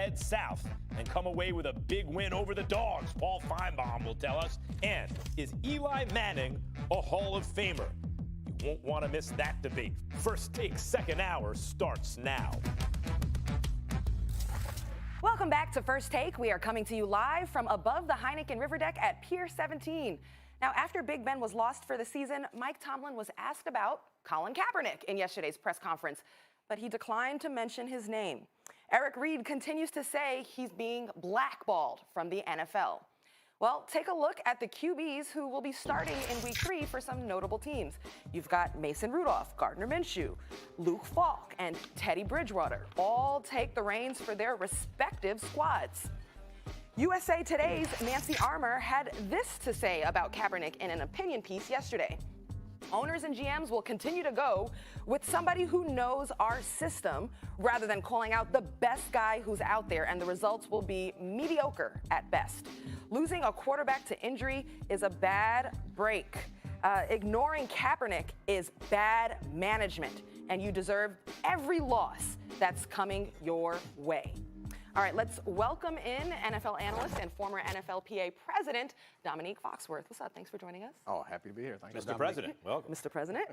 Head south and come away with a big win over the Dogs. Paul Feinbaum will tell us. And is Eli Manning a Hall of Famer? You won't want to miss that debate. First Take, second hour starts now. Welcome back to First Take. We are coming to you live from above the Heineken River Deck at Pier 17. Now, after Big Ben was lost for the season, Mike Tomlin was asked about Colin Kaepernick in yesterday's press conference, but he declined to mention his name. Eric Reid continues to say he's being blackballed from the NFL. Well, take a look at the QBs who will be starting in Week 3 for some notable teams. You've got Mason Rudolph, Gardner Minshew, Luke Falk, and Teddy Bridgewater. All take the reins for their respective squads. USA Today's Nancy Armour had this to say about Kaepernick in an opinion piece yesterday. Owners and GMs will continue to go with somebody who knows our system rather than calling out the best guy who's out there, and the results will be mediocre at best. Losing a quarterback to injury is a bad break. Ignoring Kaepernick is bad management, and you deserve every loss that's coming your way. All right, let's welcome in NFL analyst and former NFLPA president, Dominique Foxworth. What's up? Thanks for joining us. Oh, happy to be here. Thank you, Mr. President, welcome. Mr. President.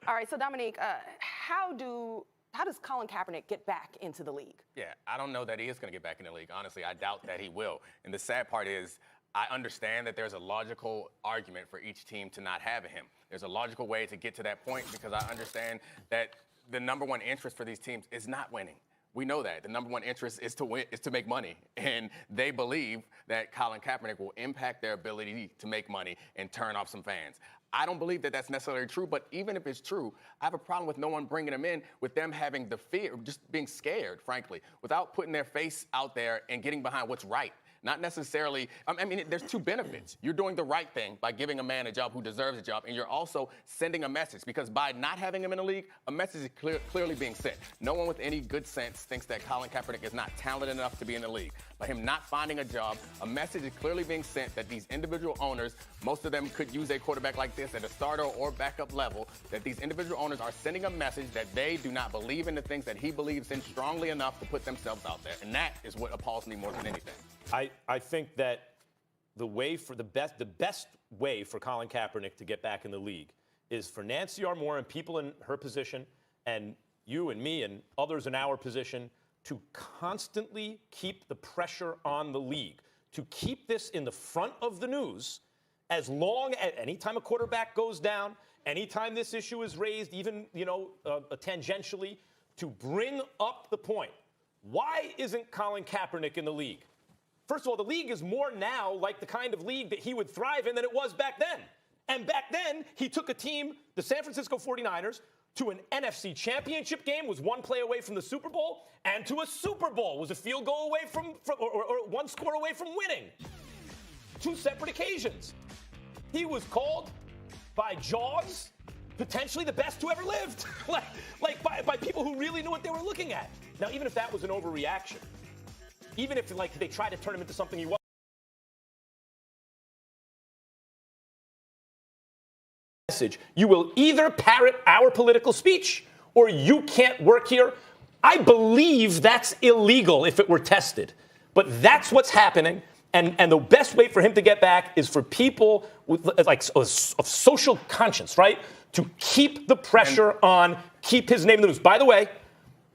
All right, so Dominique, how does Colin Kaepernick get back into the league? Yeah, I don't know that he is going to get back in the league. Honestly, I doubt that he will. And the sad part is, I understand that there's a logical argument for each team to not have him. There's a logical way to get to that point because I understand that the number one interest for these teams is not winning. We know that. The number one interest is to win, is to make money. And they believe that Colin Kaepernick will impact their ability to make money and turn off some fans. I don't believe that that's necessarily true, but even if it's true, I have a problem with no one bringing them in, with them having the fear, just being scared, frankly, without putting their face out there and getting behind what's right. Not necessarily, I mean, there's two benefits. You're doing the right thing by giving a man a job who deserves a job, and you're also sending a message, because by not having him in the league, a message is clearly being sent. No one with any good sense thinks that Colin Kaepernick is not talented enough to be in the league. By him not finding a job, a message is clearly being sent that these individual owners, most of them could use a quarterback like this at a starter or backup level, that these individual owners are sending a message that they do not believe in the things that he believes in strongly enough to put themselves out there. And that is what appalls me more than anything. I think that the best way for Colin Kaepernick to get back in the league is for Nancy Armour and people in her position, and you and me and others in our position, to constantly keep the pressure on the league, to keep this in the front of the news as long as anytime a quarterback goes down, anytime this issue is raised, even tangentially, to bring up the point. Why isn't Colin Kaepernick in the league? First of all, the league is more now like the kind of league that he would thrive in than it was back then. And back then, he took a team, the San Francisco 49ers, to an NFC championship game, was one play away from the Super Bowl, and to a Super Bowl, was a field goal away or one score away from winning. Two separate occasions. He was called by Jaws, potentially the best who ever lived, by people who really knew what they were looking at. Now, even if that was an overreaction, even if they tried to turn him into something he wasn't, you will either parrot our political speech or you can't work here. I believe that's illegal if it were tested. But that's what's happening. And the best way for him to get back is for people with of social conscience, right? To keep the pressure on, keep his name in the news. By the way,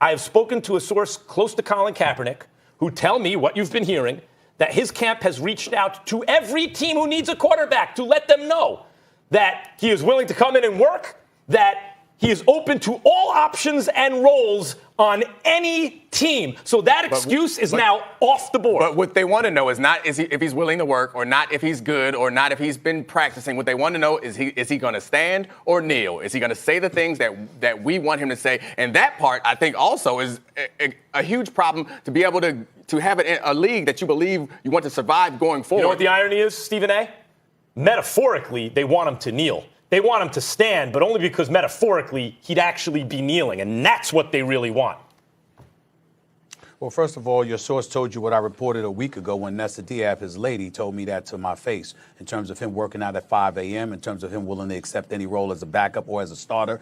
I have spoken to a source close to Colin Kaepernick who tell me what you've been hearing, that his camp has reached out to every team who needs a quarterback to let them know that he is willing to come in and work, that he is open to all options and roles on any team. So that excuse is now off the board. But what they want to know is not if he's willing to work, or not if he's good, or not if he's been practicing. What they want to know is he going to stand or kneel? Is he going to say the things that we want him to say? And that part, I think, also is a huge problem to be able to have it in a league that you believe you want to survive going forward. You know what the irony is, Stephen A? Metaphorically, they want him to kneel. They want him to stand, but only because metaphorically he'd actually be kneeling, and that's what they really want. Well, first of all, your source told you what I reported a week ago when Nessa Diab, his lady, told me that to my face in terms of him working out at 5 a.m., in terms of him willing to accept any role as a backup or as a starter,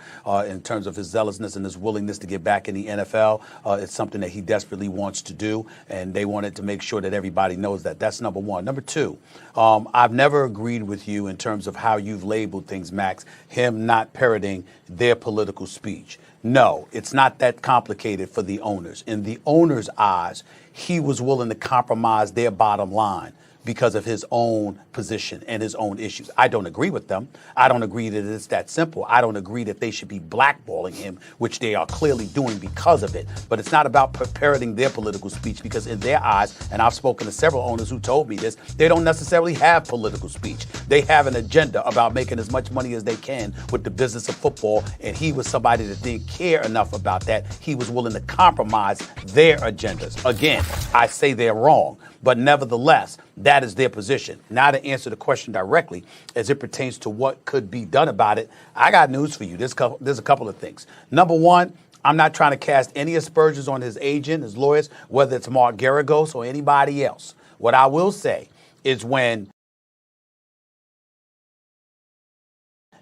in terms of his zealousness and his willingness to get back in the NFL. It's something that he desperately wants to do, and they wanted to make sure that everybody knows that. That's number one. Number two, I've never agreed with you in terms of how you've labeled things, Max, him not parroting their political speech. No, it's not that complicated for the owners. In the owners' eyes, he was willing to compromise their bottom line because of his own position and his own issues. I don't agree with them. I don't agree that it's that simple. I don't agree that they should be blackballing him, which they are clearly doing because of it. But it's not about parroting their political speech, because in their eyes, and I've spoken to several owners who told me this, they don't necessarily have political speech. They have an agenda about making as much money as they can with the business of football, and he was somebody that didn't care enough about that. He was willing to compromise their agendas. Again, I say they're wrong, but nevertheless, that is their position. Now, to answer the question directly, as it pertains to what could be done about it, I got news for you. There's a couple of things. Number one, I'm not trying to cast any aspersions on his agent, his lawyers, whether it's Mark Garagos or anybody else. What I will say is when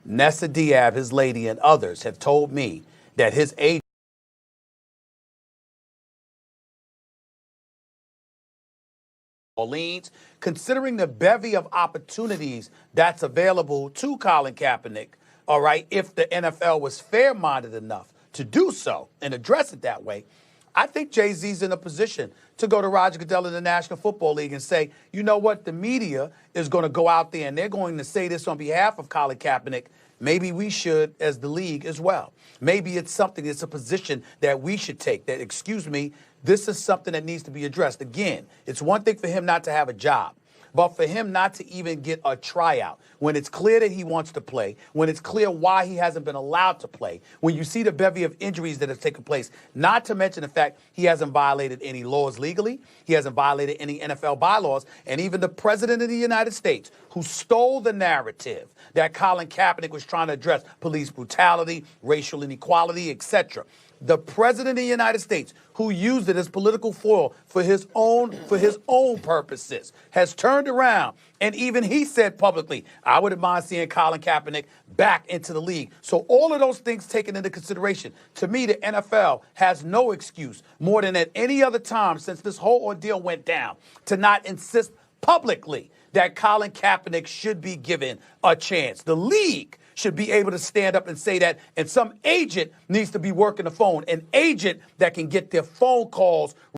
Nessa Diab, his lady, and others have told me that his agent Orleans, considering the bevy of opportunities that's available to Colin Kaepernick, all right, if the NFL was fair-minded enough to do so and address it that way, I think Jay-Z's in a position to go to Roger Goodell in the National Football League and say, you know what, the media is going to go out there and they're going to say this on behalf of Colin Kaepernick. Maybe we should as the league as well. Maybe it's something, it's a position that we should take that, excuse me, this is something that needs to be addressed. Again, it's one thing for him not to have a job, but for him not to even get a tryout, when it's clear that he wants to play, when it's clear why he hasn't been allowed to play, when you see the bevy of injuries that have taken place, not to mention the fact he hasn't violated any laws legally, he hasn't violated any NFL bylaws, and even the president of the United States, who stole the narrative that Colin Kaepernick was trying to address police brutality, racial inequality, etc. The president of the United States, who used it as political foil for his own purposes, has turned around, and even he said publicly, I wouldn't mind seeing Colin Kaepernick back into the league. So all of those things taken into consideration, to me, the NFL has no excuse more than at any other time since this whole ordeal went down to not insist publicly that Colin Kaepernick should be given a chance. The league should be able to stand up and say that, and some agent needs to be working the phone, an agent that can get their phone calls